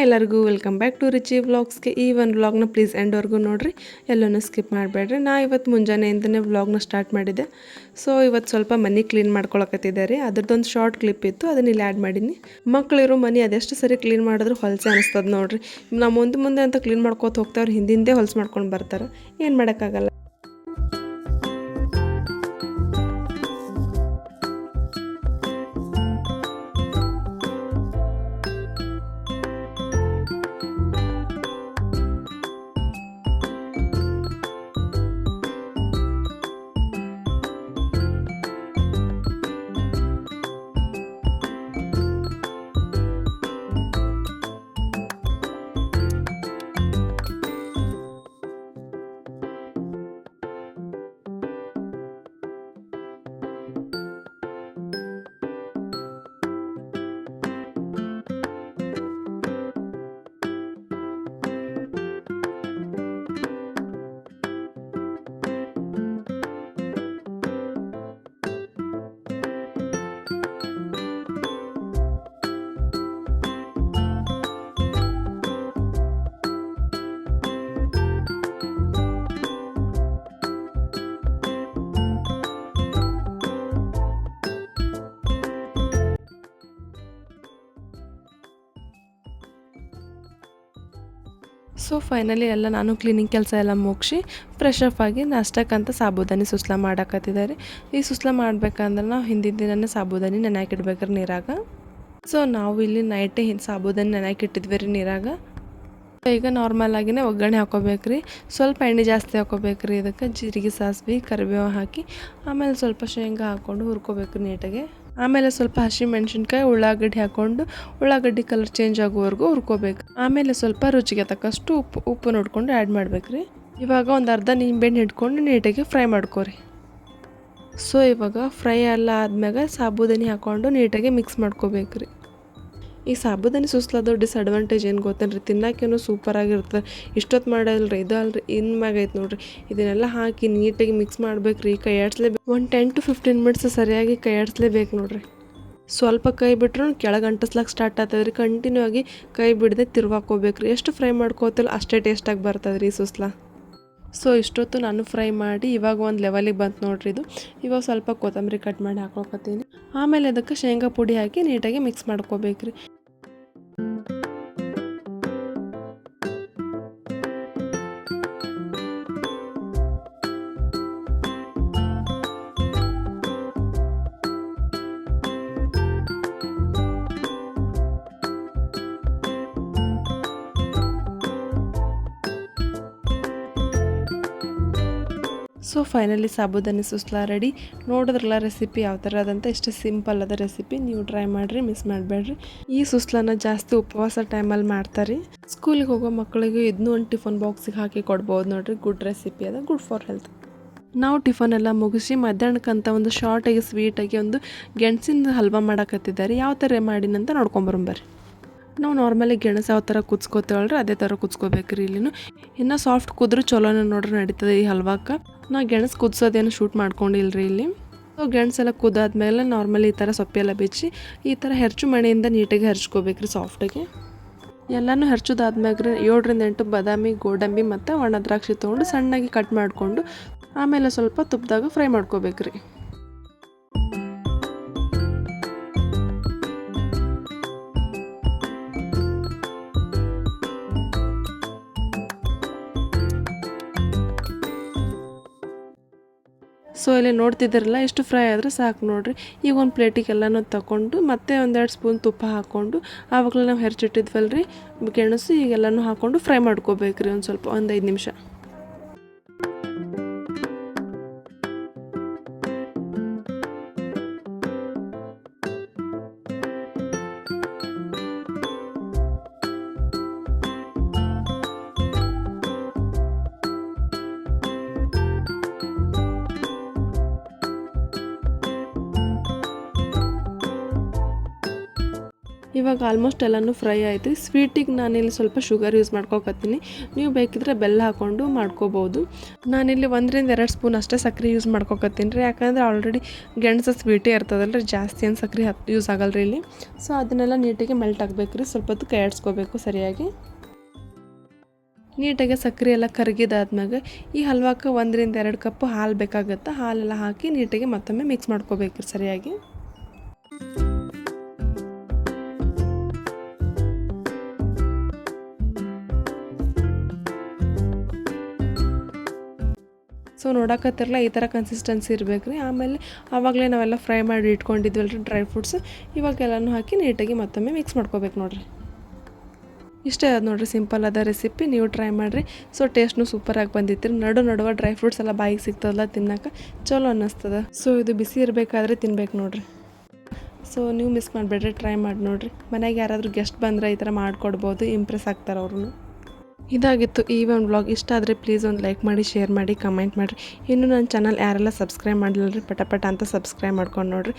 ಎಲ್ಲರಿಗೂ welcome back to Richie ವ್ಲಾಗ್ಸ್ಗೆ. ಈ ಒಂದು ವ್ಲಾಗ್ನ ಪ್ಲೀಸ್ ಎಂಡ್ವರೆಗೂ ನೋಡಿರಿ, ಎಲ್ಲನೂ ಸ್ಕಿಪ್ ಮಾಡಬೇಡ್ರಿ. ನಾ ಇವತ್ತು ಮುಂಜಾನೆಯಿಂದನೇ ವ್ಲಾಗ್ನ ಸ್ಟಾರ್ಟ್ ಮಾಡಿದ್ದೆ. ಸೊ ಇವತ್ತು ಸ್ವಲ್ಪ ಮನೆ ಕ್ಲೀನ್ ಮಾಡ್ಕೊಳಕತ್ತಿದ್ದಾರೆ. ಅದ್ರದ್ದೊಂದು ಶಾರ್ಟ್ ಕ್ಲಿಪ್ ಇತ್ತು, ಅದನ್ನ ಇಲ್ಲಿ ಆ್ಯಡ್ ಮಾಡೀನಿ. ಮಕ್ಕಳಿರೋ ಮನೆ ಅದೆಷ್ಟು ಸರಿ ಕ್ಲೀನ್ ಮಾಡಿದ್ರು ಹೊಲಸೆ ಅನಿಸ್ತದೆ ನೋಡ್ರಿ. ನಾವು ಮುಂದೆ ಅಂತ ಕ್ಲೀನ್ ಮಾಡ್ಕೋತ ಹೋಗ್ತಾವ್ರು, ಹಿಂದಿಂದೆ ಹೊಲಸು ಮಾಡ್ಕೊಂಡು ಬರ್ತಾರೆ. ಏನು ಮಾಡೋಕ್ಕಾಗಲ್ಲ. ಸೊ ಫೈನಲಿ ಎಲ್ಲ ನಾನು ಕ್ಲೀನಿಂಗ್ ಕೆಲಸ ಎಲ್ಲ ಮುಗಿಸಿ ಫ್ರೆಶ್ ಅಪ್ ಆಗಿ ನಾಷ್ಟಕ್ಕಂತ ಸಾಬೂದಾನಿ ಸುಸ್ಲಾ ಮಾಡಕತ್ತಿದ್ದಾರೆ. ಈ ಸುಸ್ಲಾ ಮಾಡ್ಬೇಕಂದ್ರೆ ನಾವು ಹಿಂದಿನ ದಿನನೇ ಸಾಬೂದಾನಿ ನೆನೆಯಾಕಿಡ್ಬೇಕ್ರಿ ನೀರಾಗ. ಸೊ ನಾವು ಇಲ್ಲಿ ನೈಟೇ ಸಾಬೂದಾನಿ ನೆನೆಯಾಕಿಟ್ಟಿದ್ವಿ ರೀ ನೀರಾಗ. ಈಗ ನಾರ್ಮಲ್ ಆಗಿನೇ ಒಗ್ಗರಣೆ ಹಾಕೋಬೇಕ್ರಿ. ಸ್ವಲ್ಪ ಎಣ್ಣೆ ಜಾಸ್ತಿ ಹಾಕೋಬೇಕ್ರಿ. ಇದಕ್ಕೆ ಜೀರಿಗೆ, ಸಾಸಿವೆ, ಕರಿಬೇವು ಹಾಕಿ ಆಮೇಲೆ ಸ್ವಲ್ಪ ಶೇಂಗಾ ಹಾಕ್ಕೊಂಡು ಹುರ್ಕೋಬೇಕು ನೀಟಾಗೆ. ಆಮೇಲೆ ಸ್ವಲ್ಪ ಹಸಿ ಮೆಣಸಿನ್ಕಾಯಿ, ಉಳ್ಳಾಗಡ್ಡಿ ಹಾಕ್ಕೊಂಡು ಉಳ್ಳಾಗಡ್ಡಿ ಕಲರ್ ಚೇಂಜ್ ಆಗೋವರೆಗೂ ಹುರ್ಕೋಬೇಕು. ಆಮೇಲೆ ಸ್ವಲ್ಪ ರುಚಿಗೆ ತಕ್ಕಷ್ಟು ಉಪ್ಪು ನೋಡ್ಕೊಂಡು ಆ್ಯಡ್ ಮಾಡ್ಬೇಕ್ರಿ. ಇವಾಗ ಒಂದು ಅರ್ಧ ನಿಂಬೆಹಣ್ಣು ಹಿಡ್ಕೊಂಡು ನೀಟಾಗಿ ಫ್ರೈ ಮಾಡ್ಕೊರಿ. ಸೊ ಇವಾಗ ಫ್ರೈ ಎಲ್ಲ ಆದ್ಮ್ಯಾಗ ಸಾಬೂದಾನಿ ಹಾಕ್ಕೊಂಡು ನೀಟಾಗಿ ಮಿಕ್ಸ್ ಮಾಡ್ಕೋಬೇಕ್ರಿ. ಈ ಸಾಬೂದಾನಿ ಸುಸ್ಲದು ಡಿಸ್ಅಡ್ವಾಂಟೇಜ್ ಏನು ಗೊತ್ತೇನ್ರಿ, ತಿನ್ನೋಕೇನೋ ಸೂಪರಾಗಿರ್ತದೆ. ಇಷ್ಟೊತ್ತು ಮಾಡಲ್ರಿ, ಇದು ಅಲ್ರಿ ಇನ್ನು ಮ್ಯಾಗ ಐತೆ ನೋಡ್ರಿ. ಇದನ್ನೆಲ್ಲ ಹಾಕಿ ನೀಟಾಗಿ ಮಿಕ್ಸ್ ಮಾಡ್ಬೇಕ್ರಿ. ಕೈ ಆಡಿಸ್ಲೇಬೇಕು. ಒಂದು 10 to 15 ಮಿನಿಟ್ಸ್ ಸರಿಯಾಗಿ ಕೈ ಆಡಿಸ್ಲೇಬೇಕು ನೋಡ್ರಿ. ಸ್ವಲ್ಪ ಕೈ ಬಿಟ್ರೂ ಕೆಳಗೆ ಅಂಟಿಸ್ಲಾಕ ಸ್ಟಾರ್ಟ್ ಆಗ್ತದ್ರಿ. ಕಂಟಿನ್ಯೂ ಆಗಿ ಕೈ ಬಿಡದೆ ತಿರ್ವಾಕೋಬೇಕ್ರಿ. ಎಷ್ಟು ಫ್ರೈ ಮಾಡ್ಕೋತಿಲ್ಲ ಅಷ್ಟೇ ಟೇಸ್ಟಾಗಿ ಬರ್ತದ್ರಿ ಈ ಸುಸ್ಲಾ. ಸೊ ಇಷ್ಟೊತ್ತು ನಾನು ಫ್ರೈ ಮಾಡಿ ಇವಾಗ ಒಂದು ಲೆವೆಲಿಗೆ ಬಂತು ನೋಡ್ರಿ ಇದು. ಇವಾಗ ಸ್ವಲ್ಪ ಕೊತ್ತಂಬರಿ ಕಟ್ ಮಾಡಿ ಹಾಕ್ಕೊತೀನಿ. ಆಮೇಲೆ ಅದಕ್ಕೆ ಶೇಂಗಾ ಪುಡಿ ಹಾಕಿ ನೀಟಾಗಿ ಮಿಕ್ಸ್ ಮಾಡ್ಕೋಬೇಕ್ರಿ. ಸೊ ಫೈನಲಿ ಸಾಬೂದಾನಿ ಸುಸ್ಲಾ ರೆಡಿ. ನೋಡಿದ್ರಲ್ಲ ರೆಸಿಪಿ ಯಾವ ಥರ ಅದಂತ. ಎಷ್ಟು ಸಿಂಪಲ್ ಅದ ರೆಸಿಪಿ. ನೀವು ಟ್ರೈ ಮಾಡಿರಿ, ಮಿಸ್ ಮಾಡಬೇಡ್ರಿ. ಈ ಸುಸ್ಲಾನ ಜಾಸ್ತಿ ಉಪವಾಸ ಟೈಮಲ್ಲಿ ಮಾಡ್ತಾರೆ. ಸ್ಕೂಲಿಗೆ ಹೋಗೋ ಮಕ್ಕಳಿಗೆ ಇದನ್ನೂ ಒಂದು ಟಿಫನ್ ಬಾಕ್ಸಿಗೆ ಹಾಕಿ ಕೊಡ್ಬೋದು ನೋಡ್ರಿ. ಗುಡ್ ರೆಸಿಪಿ ಅದ, ಗುಡ್ ಫಾರ್ ಹೆಲ್ತ್. ನಾವು ಟಿಫನ್ ಎಲ್ಲ ಮುಗಿಸಿ ಮಧ್ಯಾಹ್ನಕ್ಕಂತ ಒಂದು ಶಾರ್ಟಾಗಿ ಸ್ವೀಟಾಗಿ ಒಂದು ಗೆಣಸಿನ ಹಲ್ವಾ ಮಾಡಕತ್ತಿದ್ದಾರೆ. ಯಾವ ಥರ ಮಾಡಿನಂತ ನೋಡ್ಕೊಂಬರಂಬರ್ರಿ. ನಾವು ನಾರ್ಮಲಿ ಗೆಣಸು ಯಾವ ಥರ ಕುದಿಸ್ಕೋತೇವಲ್ರಿ ಅದೇ ಥರ ಕುದಿಸ್ಕೋಬೇಕ್ರಿ. ಇಲ್ಲಿನೂ ಇನ್ನೂ ಸಾಫ್ಟ್ ಕುದ್ರೆ ಚಲೋನೇ ನೋಡ್ರಿ ನಡೀತದೆ ಈ ಹಲ್ವಾಕ್ಕೆ. ನಾವು ಗೆಣಸು ಕುದಿಸೋದೇನು ಶೂಟ್ ಮಾಡ್ಕೊಂಡಿಲ್ರಿ ಇಲ್ಲಿ. ಸೊ ಗೆಣಸೆಲ್ಲ ಕುದಾದ್ಮೇಲೆ ನಾರ್ಮಲಿ ಈ ಥರ ಸೊಪ್ಪೆಲ್ಲ ಬಿಚ್ಚಿ ಈ ಥರ ಹೆರ್ಚು ಮಣೆಯಿಂದ ನೀಟಾಗಿ ಹೆರ್ಚ್ಕೋಬೇಕ್ರಿ ಸಾಫ್ಟಾಗಿ. ಎಲ್ಲನೂ ಹೆರ್ಚೋದಾದ್ಮ್ಯಾಗ್ರಿ 7ರಿಂದ 8 ಬಾದಾಮಿ, ಗೋಡಂಬಿ ಮತ್ತು ಒಣ ದ್ರಾಕ್ಷಿ ತೊಗೊಂಡು ಸಣ್ಣಾಗಿ ಕಟ್ ಮಾಡಿಕೊಂಡು ಆಮೇಲೆ ಸ್ವಲ್ಪ ತುಪ್ಪದಾಗ ಫ್ರೈ ಮಾಡ್ಕೋಬೇಕ್ರಿ. ಸೊ ಇಲ್ಲಿ ನೋಡ್ತಿದ್ದೀರಲ್ಲ ಎಷ್ಟು ಫ್ರೈ ಆದರೆ ಸಾಕು ನೋಡಿರಿ. ಈಗ ಒಂದು ಪ್ಲೇಟಿಗೆ ಎಲ್ಲನೂ ತಗೊಂಡು ಮತ್ತೆ 1-2 ಸ್ಪೂನ್ ತುಪ್ಪ ಹಾಕ್ಕೊಂಡು ಆವಾಗಲೇ ನಾವು ಹೆರ್ಚಿಟ್ಟಿದ್ವಲ್ರಿ ಗೆಣಸು, ಈಗೆಲ್ಲನೂ ಹಾಕ್ಕೊಂಡು ಫ್ರೈ ಮಾಡ್ಕೋಬೇಕ್ರಿ ಒಂದು ಸ್ವಲ್ಪ 1-5 ನಿಮಿಷ. ಇವಾಗ ಆಲ್ಮೋಸ್ಟ್ ಎಲ್ಲನೂ ಫ್ರೈ ಆಯಿತು. ಸ್ವೀಟಿಗೆ ನಾನಿಲ್ಲಿ ಸ್ವಲ್ಪ ಶುಗರ್ ಯೂಸ್ ಮಾಡ್ಕೊಕತ್ತೀನಿ. ನೀವು ಬೇಕಿದ್ರೆ ಬೆಲ್ಲ ಹಾಕ್ಕೊಂಡು ಮಾಡ್ಕೋಬೋದು. ನಾನಿಲ್ಲಿ 1-2 ಸ್ಪೂನ್ ಅಷ್ಟೇ ಸಕ್ಕರೆ ಯೂಸ್ ಮಾಡ್ಕೊಕತ್ತೀನಿ ರೀ. ಯಾಕಂದರೆ ಆಲ್ರೆಡಿ ಗೆಣಸು ಸ್ವೀಟೇ ಇರ್ತದಲ್ಲ ರೀ, ಜಾಸ್ತಿ ಏನು ಸಕ್ಕರೆ ಯೂಸ್ ಆಗಲ್ಲ ರೀ ಇಲ್ಲಿ. ಸೊ ಅದನ್ನೆಲ್ಲ ನೀಟಾಗಿ ಮೆಲ್ಟ್ ಆಗಬೇಕು ರೀ. ಸ್ವಲ್ಪ ಹೊತ್ತು ಕೈ ಆಡಿಸ್ಕೋಬೇಕು ಸರಿಯಾಗಿ. ನೀಟಾಗಿ ಸಕ್ಕರೆ ಎಲ್ಲ ಕರಗಿದಾದ್ಮ್ಯಾಗ ಈ ಹಲ್ವಾಕ್ಕೆ 1-2 ಕಪ್ ಹಾಲು ಬೇಕಾಗುತ್ತೆ. ಹಾಲೆಲ್ಲ ಹಾಕಿ ನೀಟಾಗಿ ಮತ್ತೊಮ್ಮೆ ಮಿಕ್ಸ್ ಮಾಡ್ಕೋಬೇಕು ಸರಿಯಾಗಿ. ಸೊ ನೋಡಕತ್ತಿರಲ್ಲ ಈ ಥರ ಕನ್ಸಿಸ್ಟೆನ್ಸಿ ಇರಬೇಕು ರೀ. ಆಮೇಲೆ ಆವಾಗಲೇ ನಾವೆಲ್ಲ ಫ್ರೈ ಮಾಡಿ ಇಟ್ಕೊಂಡಿದ್ವಲ್ಲ ರೀ ಡ್ರೈ ಫ್ರೂಟ್ಸ್, ಇವಾಗೆಲ್ಲನೂ ಹಾಕಿ ನೀಟಾಗಿ ಮತ್ತೊಮ್ಮೆ ಮಿಕ್ಸ್ ಮಾಡ್ಕೋಬೇಕು ನೋಡಿರಿ. ಇಷ್ಟೇ ಅದು ನೋಡಿರಿ, ಸಿಂಪಲ್ ಅದ ರೆಸಿಪಿ. ನೀವು ಟ್ರೈ ಮಾಡಿರಿ. ಸೊ ಟೇಸ್ಟ್ನು ಸೂಪರಾಗಿ ಬಂದಿತ್ತು ರೀ. ನಡುವ ಡ್ರೈ ಫ್ರೂಟ್ಸ್ ಎಲ್ಲ ಬಾಯಿಗೆ ಸಿಗ್ತದಲ್ಲ ತಿನ್ನೋಕೆ ಚಲೋ ಅನ್ನಿಸ್ತದೆ. ಸೊ ಇದು ಬಿಸಿ ಇರಬೇಕಾದ್ರೆ ತಿನ್ಬೇಕು ನೋಡಿರಿ. ಸೊ ನೀವು ಮಿಸ್ ಮಾಡಿಬಿಡ್ರಿ, ಟ್ರೈ ಮಾಡಿ ನೋಡಿರಿ. ಮನೆಗೆ ಯಾರಾದರೂ ಗೆಸ್ಟ್ ಬಂದರೆ ಈ ಥರ ಮಾಡಿಕೊಡ್ಬೋದು, ಇಂಪ್ರೆಸ್ ಆಗ್ತಾರೆ ಅವ್ರೂ. ಇದಾಗಿತ್ತು ಈ ಒಂದು ವ್ಲಾಗ್. ಇಷ್ಟ ಆದರೆ ಪ್ಲೀಸ್ ಒಂದು ಲೈಕ್ ಮಾಡಿ, ಶೇರ್ ಮಾಡಿ, ಕಮೆಂಟ್ ಮಾಡಿರಿ. ಇನ್ನೂ ನನ್ನ ಚಾನಲ್ ಯಾರೆಲ್ಲ ಸಬ್ಸ್ಕ್ರೈಬ್ ಮಾಡಿಲ್ಲ ರೀ, ಪಟ ಅಂತ ಸಬ್ಸ್ಕ್ರೈಬ್ ಮಾಡ್ಕೊಂಡು ನೋಡಿರಿ.